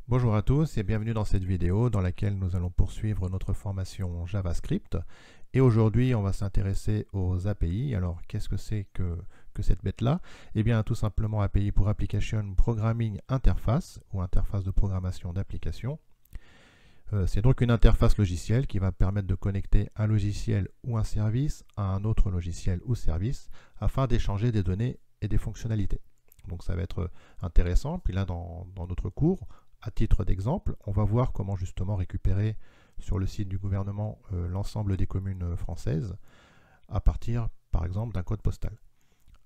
Bonjour à tous et bienvenue dans cette vidéo dans laquelle nous allons poursuivre notre formation JavaScript. Et aujourd'hui, on va s'intéresser aux API. Alors, qu'est-ce que c'est que cette bête-là? Eh bien, tout simplement API pour Application Programming Interface ou interface de programmation d'application. C'est donc une interface logicielle qui va permettre de connecter un logiciel ou un service à un autre logiciel ou service afin d'échanger des données et des fonctionnalités. Donc ça va être intéressant. Puis là, dans notre cours, à titre d'exemple, on va voir comment justement récupérer sur le site du gouvernement l'ensemble des communes françaises à partir, par exemple, d'un code postal.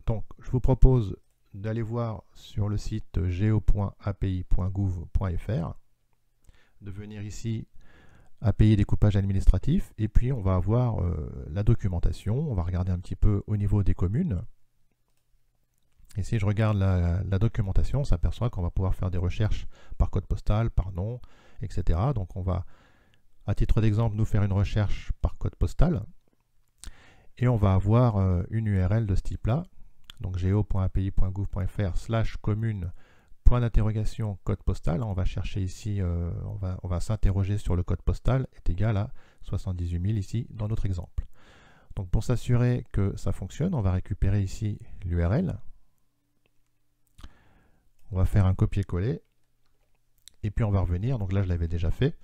Donc, je vous propose d'aller voir sur le site geo.api.gouv.fr, de venir ici API découpage administratif, et puis on va avoir la documentation. On va regarder un petit peu au niveau des communes. Et si je regarde la documentation, on s'aperçoit qu'on va pouvoir faire des recherches par code postal, par nom, etc. Donc on va, à titre d'exemple, nous faire une recherche par code postal. Et on va avoir une URL de ce type-là. Donc geo.api.gouv.fr/commune point d'interrogation code postal. On va chercher ici, on va s'interroger sur le code postal est égal à 78 000 ici dans notre exemple. Donc pour s'assurer que ça fonctionne, on va récupérer ici l'URL. On va faire un copier-coller et puis on va revenir, donc là je l'avais déjà fait,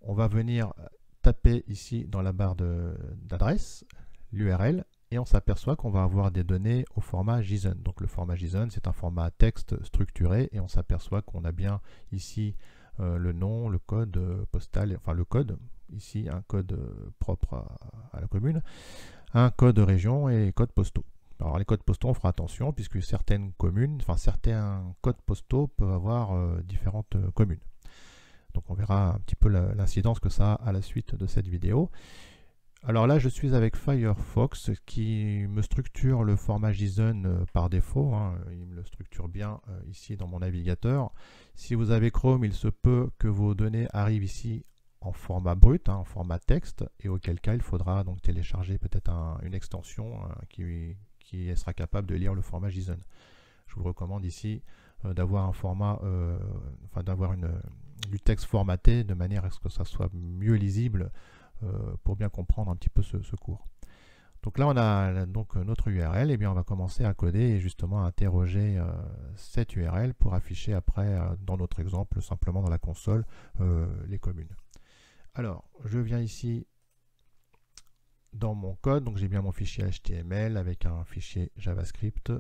on va venir taper ici dans la barre d'adresse l'URL et on s'aperçoit qu'on va avoir des données au format JSON. Donc le format JSON c'est un format texte structuré et on s'aperçoit qu'on a bien ici le nom, le code postal, enfin le code, ici un code propre à la commune, un code région et code postaux. Alors les codes postaux, on fera attention puisque certaines communes, enfin certains codes postaux peuvent avoir différentes communes. Donc on verra un petit peu l'incidence que ça a à la suite de cette vidéo. Alors là, je suis avec Firefox qui me structure le format JSON par défaut. Il me le structure bien ici dans mon navigateur. Si vous avez Chrome, il se peut que vos données arrivent ici en format brut, en format texte, et auquel cas il faudra donc télécharger peut-être une extension qui sera capable de lire le format JSON. Je vous recommande ici d'avoir un format, d'avoir du texte formaté de manière à ce que ça soit mieux lisible pour bien comprendre un petit peu ce cours. Donc là on a donc notre URL et bien on va commencer à coder et justement à interroger cette URL pour afficher après dans notre exemple simplement dans la console les communes. Alors je viens ici dans mon code, donc j'ai bien mon fichier HTML avec un fichier JavaScript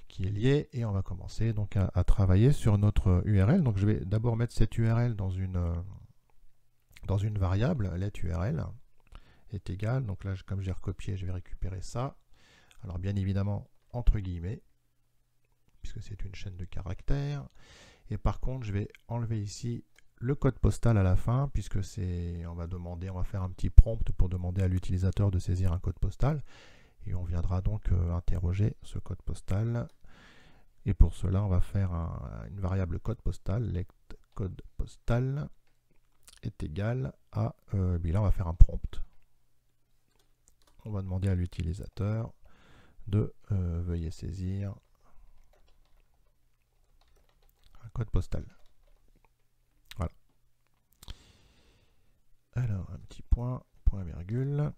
qui est lié et on va commencer donc à travailler sur notre URL. Donc je vais d'abord mettre cette URL dans une variable, let URL est égal, donc là comme j'ai recopié je vais récupérer ça. Alors bien évidemment entre guillemets puisque c'est une chaîne de caractères et par contre je vais enlever ici le code postal à la fin, puisque on va faire un petit prompt pour demander à l'utilisateur de saisir un code postal, et on viendra donc interroger ce code postal. Et pour cela, on va faire une variable code postal, let code postal est égal à, là on va faire un prompt. On va demander à l'utilisateur de veuillez saisir un code postal. Voilà. Alors, un petit point, point virgule.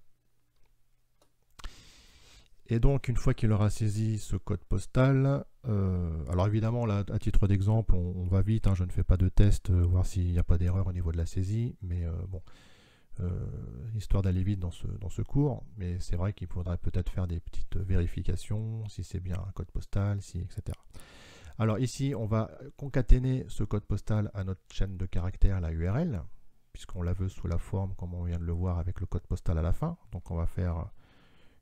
Et donc, une fois qu'il aura saisi ce code postal, alors évidemment, là, à titre d'exemple, on va vite, je ne fais pas de test, voir s'il n'y a pas d'erreur au niveau de la saisie, mais bon, histoire d'aller vite dans ce cours, mais c'est vrai qu'il faudrait peut-être faire des petites vérifications, si c'est bien un code postal, etc. Alors ici, on va concaténer ce code postal à notre chaîne de caractères, la URL, puisqu'on la veut sous la forme, comme on vient de le voir, avec le code postal à la fin. Donc on va faire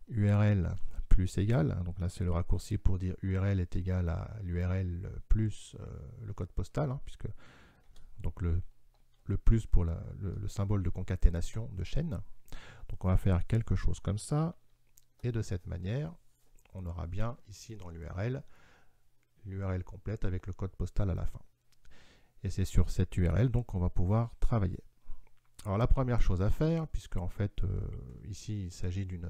URL plus égal, donc là c'est le raccourci pour dire URL est égal à l'URL plus le code postal, puisque donc le plus pour le symbole de concaténation de chaîne. Donc on va faire quelque chose comme ça, et de cette manière, on aura bien ici dans l'URL complète avec le code postal à la fin. Et c'est sur cette URL donc qu'on va pouvoir travailler. Alors la première chose à faire, puisque en fait ici il s'agit d'une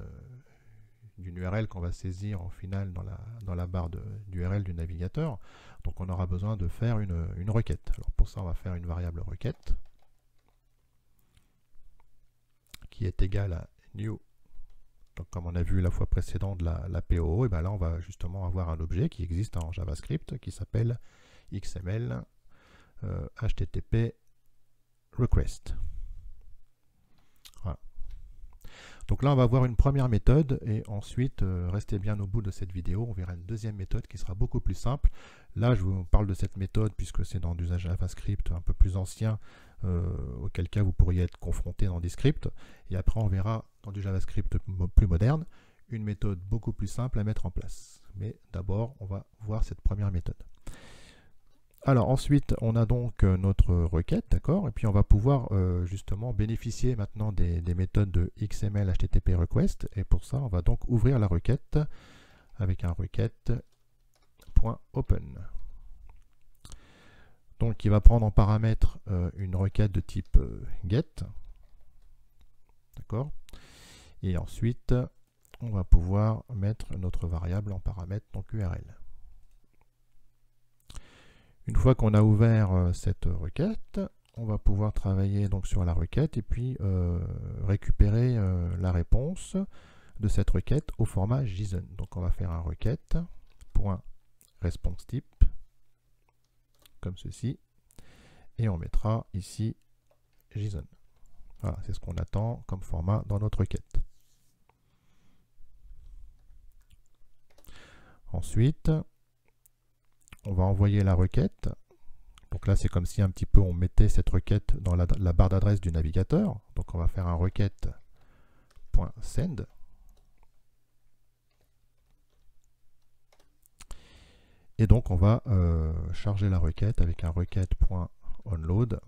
d'une URL qu'on va saisir au final dans la barre d'URL du navigateur. Donc on aura besoin de faire une requête. Alors pour ça, on va faire une variable requête qui est égale à new. Donc comme on a vu la fois précédente la POO, et bien là on va justement avoir un objet qui existe en JavaScript qui s'appelle XML HTTP request. Voilà. Donc là on va voir une première méthode et ensuite restez bien au bout de cette vidéo, on verra une deuxième méthode qui sera beaucoup plus simple. Là je vous parle de cette méthode puisque c'est dans l'usage JavaScript un peu plus ancien, auquel cas vous pourriez être confronté dans des scripts, et après on verra dans du JavaScript plus moderne une méthode beaucoup plus simple à mettre en place. Mais d'abord on va voir cette première méthode. Alors ensuite on a donc notre requête, d'accord, et puis on va pouvoir justement bénéficier maintenant des méthodes de XML HTTP request, et pour ça on va donc ouvrir la requête avec un requête.open. Donc il va prendre en paramètre une requête de type get, d'accord, et ensuite on va pouvoir mettre notre variable en paramètre donc URL. Une fois qu'on a ouvert cette requête, on va pouvoir travailler donc sur la requête et puis récupérer la réponse de cette requête au format JSON. Donc on va faire un requête.responseType comme ceci et on mettra ici JSON. Voilà, c'est ce qu'on attend comme format dans notre requête. Ensuite, on va envoyer la requête. Donc là, c'est comme si un petit peu on mettait cette requête dans la barre d'adresse du navigateur. Donc on va faire un requête.send. Et donc on va charger la requête avec un requête.onload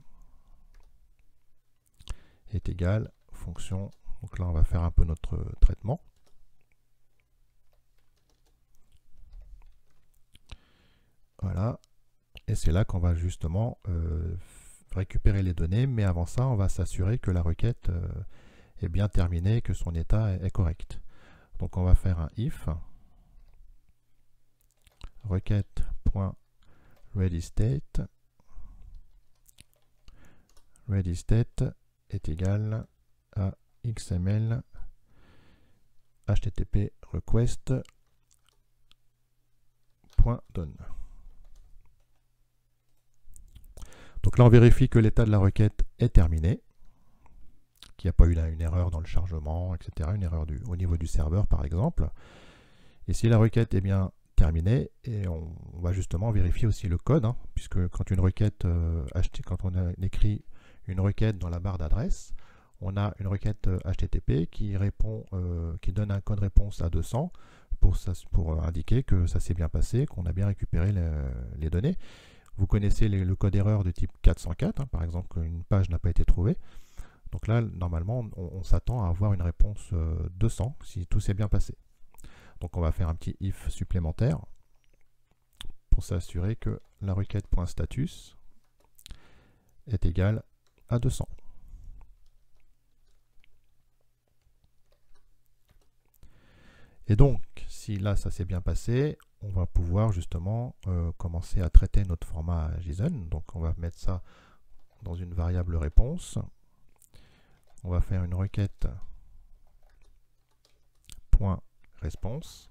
est égal fonction. Donc là, on va faire un peu notre traitement. Voilà. Et c'est là qu'on va justement récupérer les données, mais avant ça, on va s'assurer que la requête est bien terminée, que son état est correct. Donc on va faire un if requête.readyState. readyState est égal à XML HTTP request.done. Donc là, on vérifie que l'état de la requête est terminé, qu'il n'y a pas eu là une erreur dans le chargement, etc., une erreur au niveau du serveur, par exemple. Et si la requête est bien terminée, et on va justement vérifier aussi le code, hein, puisque quand une requête quand on a écrit une requête dans la barre d'adresse, on a une requête HTTP qui répond, qui donne un code réponse à 200 pour indiquer que ça s'est bien passé, qu'on a bien récupéré les données. Vous connaissez le code erreur de type 404, hein, par exemple qu'une page n'a pas été trouvée. Donc là, normalement, on s'attend à avoir une réponse 200 si tout s'est bien passé. Donc on va faire un petit if supplémentaire pour s'assurer que la requête.status est égale à 200. Et donc, si là ça s'est bien passé, on va pouvoir justement commencer à traiter notre format JSON. Donc on va mettre ça dans une variable réponse. On va faire une requête.response.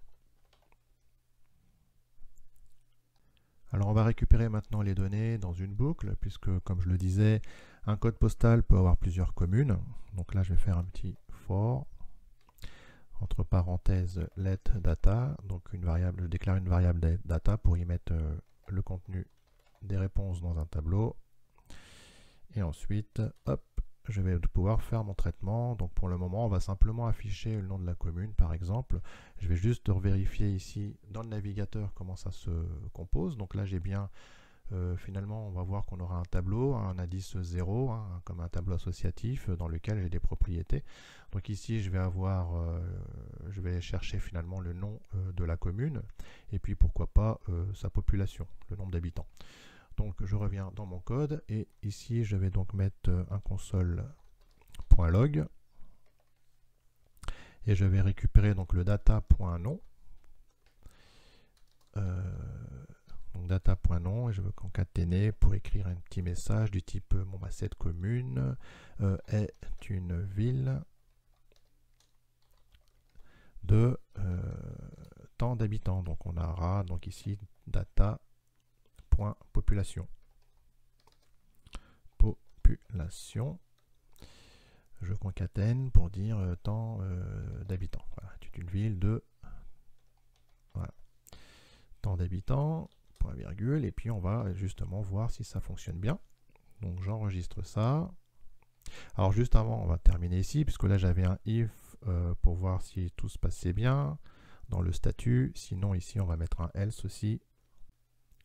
Alors on va récupérer maintenant les données dans une boucle, puisque comme je le disais, un code postal peut avoir plusieurs communes. Donc là je vais faire un petit for entre parenthèses let data, donc une variable, je déclare une variable data pour y mettre le contenu des réponses dans un tableau. Et ensuite, hop, je vais pouvoir faire mon traitement. Donc pour le moment, on va simplement afficher le nom de la commune, par exemple. Je vais juste vérifier ici dans le navigateur comment ça se compose. Donc là, j'ai bien, finalement, on va voir qu'on aura un tableau, un indice 0, hein, comme un tableau associatif dans lequel j'ai des propriétés. Donc ici, je vais avoir, je vais chercher finalement le nom de la commune et puis pourquoi pas sa population, le nombre d'habitants. Donc je reviens dans mon code et ici je vais donc mettre un console.log et je vais récupérer donc le data.nom. Donc data.nom, et je veux concaténer pour écrire un petit message du type bon, bah, cette commune est une ville de tant d'habitants. Donc on aura donc ici data.population. Population. Je concatène pour dire tant d'habitants. Voilà, c'est une ville de voilà, tant d'habitants, point virgule, et puis on va justement voir si ça fonctionne bien. Donc j'enregistre ça. Alors juste avant, on va terminer ici, puisque là j'avais un if pour voir si tout se passait bien dans le statut. Sinon ici on va mettre un else aussi.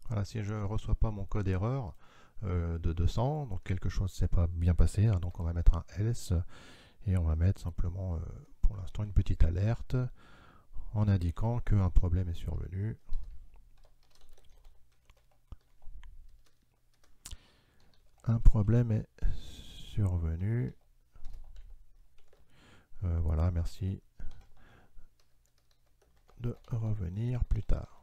Voilà, si je ne reçois pas mon code erreur de 200, donc quelque chose ne s'est pas bien passé, hein, donc on va mettre un else et on va mettre simplement pour l'instant une petite alerte en indiquant qu'un problème est survenu. Un problème est survenu. Voilà, merci de revenir plus tard.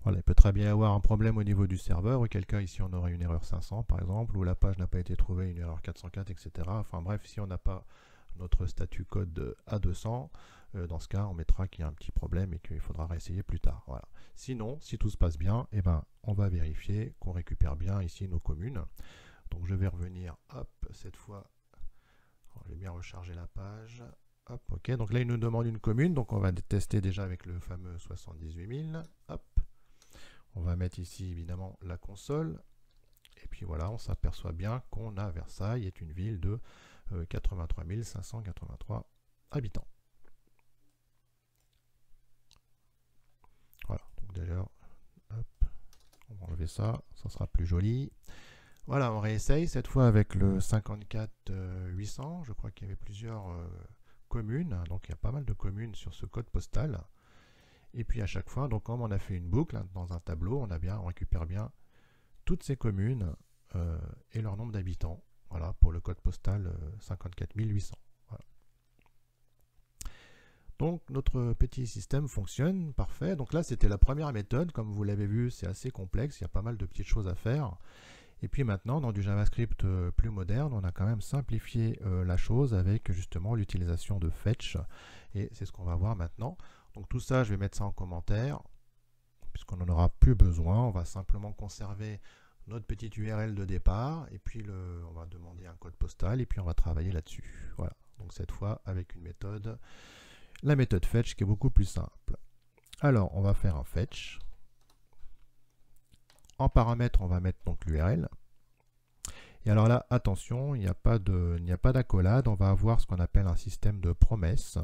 Voilà, il peut très bien y avoir un problème au niveau du serveur, auquel cas ici on aurait une erreur 500 par exemple, ou la page n'a pas été trouvée, une erreur 404, etc. Enfin bref, si on n'a pas notre statut code à 200, dans ce cas on mettra qu'il y a un petit problème et qu'il faudra réessayer plus tard. Voilà. Sinon, si tout se passe bien, eh ben, on va vérifier qu'on récupère bien ici nos communes. Donc je vais revenir, hop, cette fois, je vais bien recharger la page. Hop, ok, donc là il nous demande une commune, donc on va tester déjà avec le fameux 78 000. Hop. On va mettre ici évidemment la console. Et puis voilà, on s'aperçoit bien qu'on a Versailles est une ville de 83 583 habitants. Voilà, donc d'ailleurs, on va enlever ça, ça sera plus joli. Voilà, on réessaye cette fois avec le 54 800. Je crois qu'il y avait plusieurs communes, donc il y a pas mal de communes sur ce code postal. Et puis à chaque fois, donc comme on a fait une boucle hein, dans un tableau, on récupère bien toutes ces communes et leur nombre d'habitants. Voilà, pour le code postal 54 800. Voilà. Donc notre petit système fonctionne, parfait. Donc là, c'était la première méthode. Comme vous l'avez vu, c'est assez complexe, il y a pas mal de petites choses à faire. Et puis maintenant, dans du JavaScript plus moderne, on a quand même simplifié la chose avec justement l'utilisation de fetch. Et c'est ce qu'on va voir maintenant. Donc tout ça, je vais mettre ça en commentaire, puisqu'on n'en aura plus besoin. On va simplement conserver notre petite URL de départ, et puis on va demander un code postal, et puis on va travailler là-dessus. Voilà, donc cette fois avec une méthode, la méthode fetch, qui est beaucoup plus simple. Alors, on va faire un fetch. En paramètre, on va mettre donc l'URL. Et alors là, attention, il n'y a pas d'accolade, on va avoir ce qu'on appelle un système de promesses,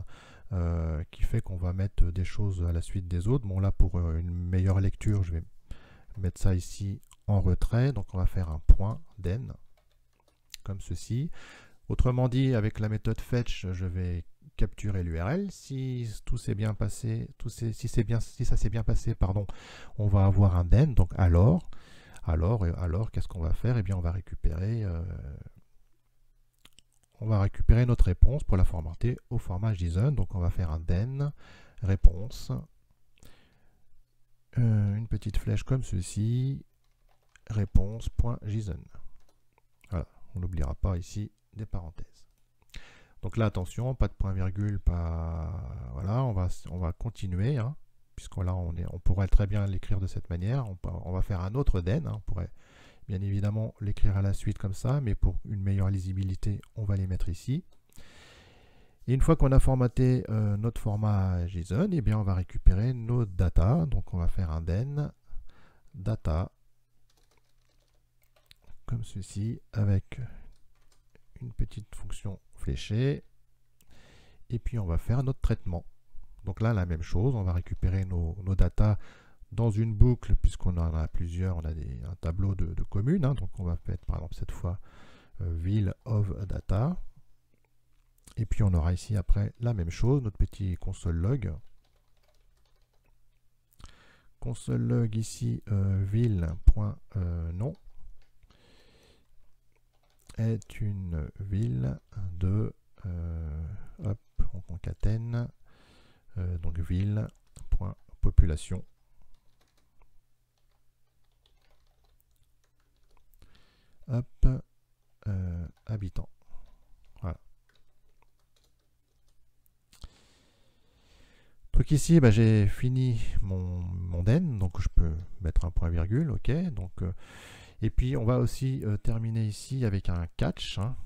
qui fait qu'on va mettre des choses à la suite des autres. Bon là, pour une meilleure lecture, je vais mettre ça ici en retrait, donc on va faire un point den, comme ceci. Autrement dit, avec la méthode fetch, je vais capturer l'URL. Si tout s'est bien passé, si ça s'est bien passé, pardon, on va avoir un den, donc alors, qu'est-ce qu'on va faire? Eh bien, on va récupérer notre réponse pour la formater au format JSON. Donc, on va faire un den réponse, une petite flèche comme ceci, réponse.json. Voilà, on n'oubliera pas ici des parenthèses. Donc là, attention, pas de point virgule, voilà, on va continuer, hein, puisqu'on là, on pourrait très bien l'écrire de cette manière. On va faire un autre den, hein, on pourrait bien évidemment l'écrire à la suite comme ça, mais pour une meilleure lisibilité, on va les mettre ici. Et une fois qu'on a formaté notre format JSON, eh bien on va récupérer nos data. Donc on va faire un den data comme ceci, avec une petite fonction fléchée. Et puis on va faire notre traitement. Donc là, la même chose, on va récupérer nos data dans une boucle, puisqu'on en a plusieurs, on a un tableau de communes. Hein, donc on va mettre par exemple cette fois ville of data. Et puis on aura ici après la même chose, notre petit console log. Console log ici, ville.nom est une ville de hop, on concatène, donc ville.population. Hop, habitants. Voilà. Donc ici, bah, j'ai fini mon den, donc je peux mettre un point virgule, ok. Donc, et puis on va aussi terminer ici avec un catch. Hein.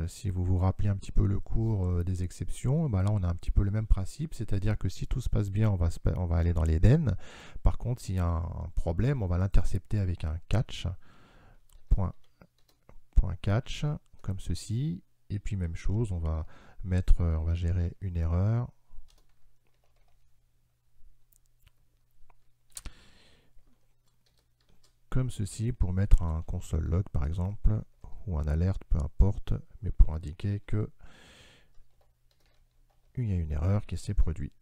Si vous vous rappelez un petit peu le cours des exceptions, bah là on a un petit peu le même principe, c'est-à-dire que si tout se passe bien, on va aller dans les den. Par contre, s'il y a un problème, on va l'intercepter avec un catch. Point catch, comme ceci. Et puis même chose, on va gérer une erreur. Comme ceci pour mettre un console log par exemple, ou un alerte, peu importe, mais pour indiquer que il y a une erreur qui s'est produite.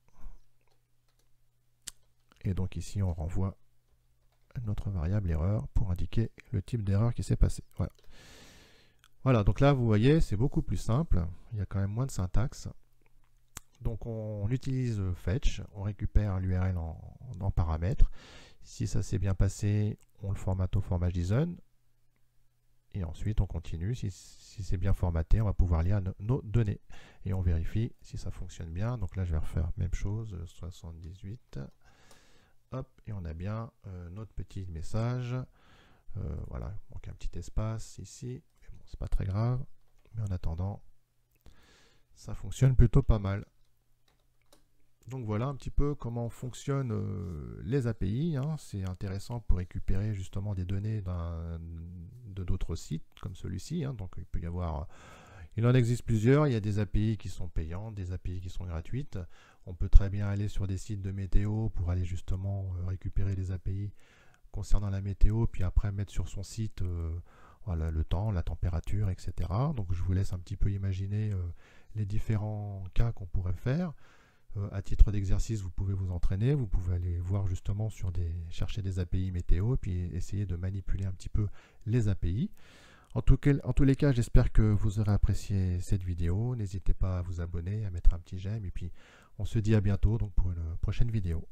Et donc ici on renvoie notre variable erreur pour indiquer le type d'erreur qui s'est passé. Voilà. Voilà, donc là vous voyez c'est beaucoup plus simple, il y a quand même moins de syntaxe. Donc on utilise fetch, on récupère l'URL en paramètres. Si ça s'est bien passé, on le formate au format JSON. Et ensuite on continue, si c'est bien formaté, on va pouvoir lire nos données. Et on vérifie si ça fonctionne bien. Donc là je vais refaire même chose, 78. Hop, et on a bien notre petit message. Voilà, il manque un petit espace ici, mais bon, c'est pas très grave. Mais en attendant, ça fonctionne plutôt pas mal. Donc voilà un petit peu comment fonctionnent les API. Hein. C'est intéressant pour récupérer justement des données de d'autres sites comme celui-ci. Hein. Donc il peut y avoir, il en existe plusieurs. Il y a des API qui sont payantes, des API qui sont gratuites. On peut très bien aller sur des sites de météo pour aller justement récupérer des API concernant la météo, puis après mettre sur son site voilà, le temps, la température, etc. Donc je vous laisse un petit peu imaginer les différents cas qu'on pourrait faire. À titre d'exercice, vous pouvez vous entraîner, vous pouvez aller voir justement chercher des API météo, puis essayer de manipuler un petit peu les API. En tous les cas, j'espère que vous aurez apprécié cette vidéo. N'hésitez pas à vous abonner, à mettre un petit j'aime, et puis on se dit à bientôt donc pour une prochaine vidéo.